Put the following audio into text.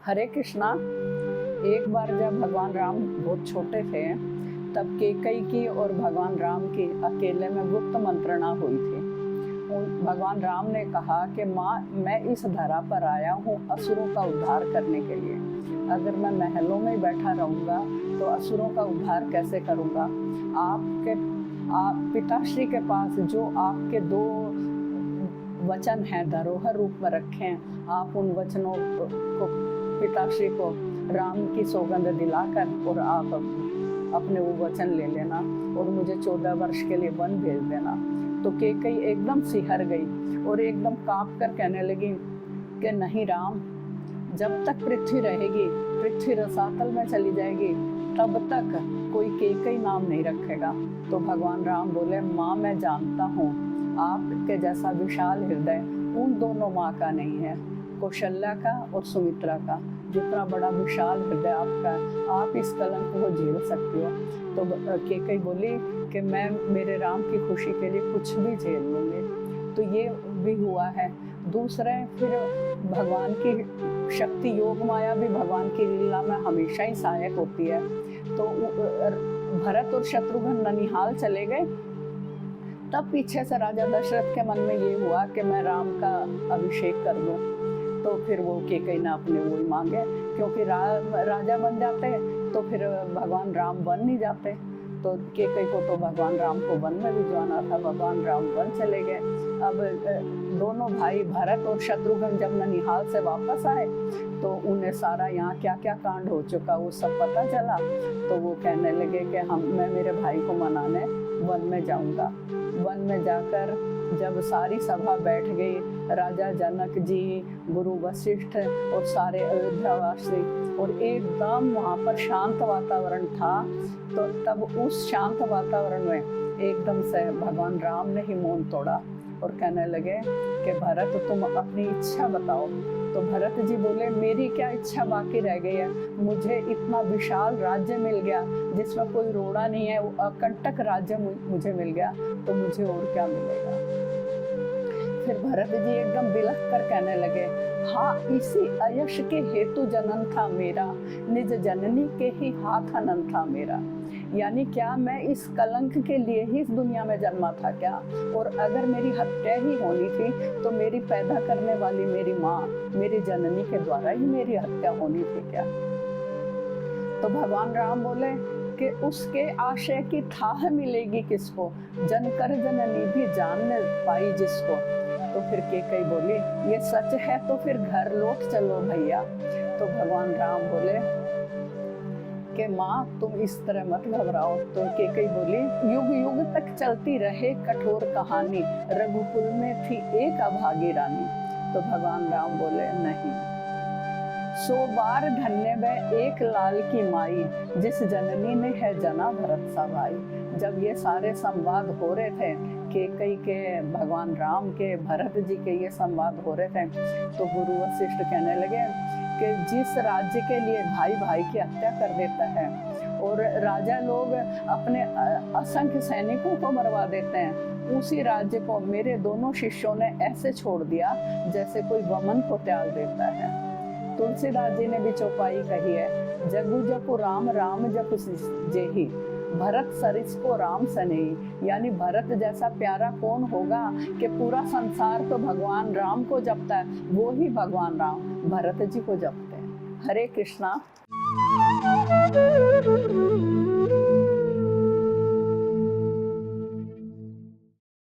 हरे कृष्णा। एक बार जब भगवान राम बहुत छोटे थे तब कैकई की और भगवान राम की अकेले में गुप्त मंत्रणा हुई थी। भगवान राम ने कहा कि माँ, मैं इस धरा पर आया हूँ असुरों का उद्धार करने के लिए। अगर मैं महलों में बैठा रहूँगा तो असुरों का उद्धार कैसे करूँगा। आप पिताश्री के पास जो आपके दो वचन हैं धरोहर रूप में रखे हैं, आप उन वचनों को पिताश्री को राम की सौगंध दिलाकर और आप अपने वो वचन ले लेना और मुझे 14 वर्ष के लिए वन भेज देना। तो कैकई एकदम सिहर गई और एकदम कांप कर कहने लगी कि नहीं राम, जब तक पृथ्वी रहेगी, पृथ्वी रसातल में चली जाएगी, तब तक कोई कैकई नाम नहीं रखेगा। तो भगवान राम बोले, माँ मैं जानता हूँ आपके जैसा विशाल हृदय उन दोनों माँ का नहीं है, कौशल्या का और सुमित्रा का। जितना बड़ा विशाल हृदय आपका है, आप इस कलंक को झेल सकते हो। तो कैकई बोली कि मैं मेरे राम की खुशी के लिए कुछ भी झेल लूँगी। तो ये भी हुआ है। दूसरे फिर भगवान की शक्ति योग माया भी भगवान की लीला में हमेशा ही सहायक होती है। तो भरत और शत्रुघ्न ननिहाल चले गए, तब पीछे से राजा दशरथ के मन में ये हुआ कि मैं राम का अभिषेक कर दूं। तो फिर वो कैकई ने अपने वो ही मांगे, क्योंकि राजा बन जाते तो फिर भगवान वन नहीं जाते। तो कैकई को तो भगवान राम को वन में भिजवाना था, भगवान राम वन चले गए। अब दोनों भाई भरत और शत्रुघ्न जब ननिहाल से वापस आए तो उन्हें सारा यहाँ क्या क्या कांड हो चुका वो सब पता चला। तो वो कहने लगे कि मैं मेरे भाई को मनाने वन में जाऊंगा। वन में जाकर जब सारी सभा बैठ गई, राजा जनक जी, गुरु वशिष्ठ और सारे अयोध्यावासी, और एकदम वहाँ पर शांत वातावरण था। तो तब उस शांत वातावरण में एकदम से भगवान राम ने ही मौन तोड़ा और कहने लगे कि भरत तुम अपनी इच्छा बताओ। तो भरत जी बोले, मेरी क्या इच्छा बाकी रह गई है, मुझे इतना विशाल राज्य मिल गया जिसमें कोई रोड़ा नहीं है, वो अकंटक राज्य मुझे मिल गया, तो मुझे और क्या मिलेगा। फिर भरत जी एकदम बिलख कर कहने लगे, हाँ इसी अयश के हेतु जनन था मेरा, निज जननी के ही हाथ हनन था मेरा। यानी क्या मैं इस कलंक के लिए ही इस दुनिया में जन्मा था क्या? और अगर मेरी हत्या ही होनी थी तो मेरी पैदा करने वाली मेरी माँ, मेरी जननी के द्वारा ही मेरी हत्या होनी थी क्या? तो भगवान राम बोले कि उसके आशय की थाह मिलेगी किसको, जनकर जननी भी जान न पाई जिसको। तो फिर कैकई बोली, ये सच है तो फिर घर लौट चलो भैया। तो भगवान राम बोले कि माँ तुम इस तरह मत घबराओ। तो कैकई बोली, युग युग तक चलती रहे कठोर कहानी, रघुकुल में थी एक अभागी रानी। तो भगवान राम बोले, नहीं, 100 बार धन्य वह एक लाल की माई, जिस जननी ने है जना भरत सा भाई। जब ये सारे संवाद हो रहे थे, कैकई के, भगवान राम के, भरत जी के ये संवाद हो रहे थे, तो गुरु वशिष्ठ कहने लगे कि जिस राज्य के लिए भाई भाई की हत्या कर देता है और राजा लोग अपने असंख्य सैनिकों को मरवा देते हैं, उसी राज्य को मेरे दोनों शिष्यों ने ऐसे छोड़ दिया जैसे कोई वमन को त्याग देता है। तुलसीदास जी ने भी चौपाई कही है, जगु जपु राम राम जपु जेहि, भरत सरिस को राम सनेही। यानी भरत जैसा प्यारा कौन होगा कि पूरा संसार तो भगवान राम को जपता है, वो ही भगवान राम भरत जी को जपते हैं। हरे कृष्णा।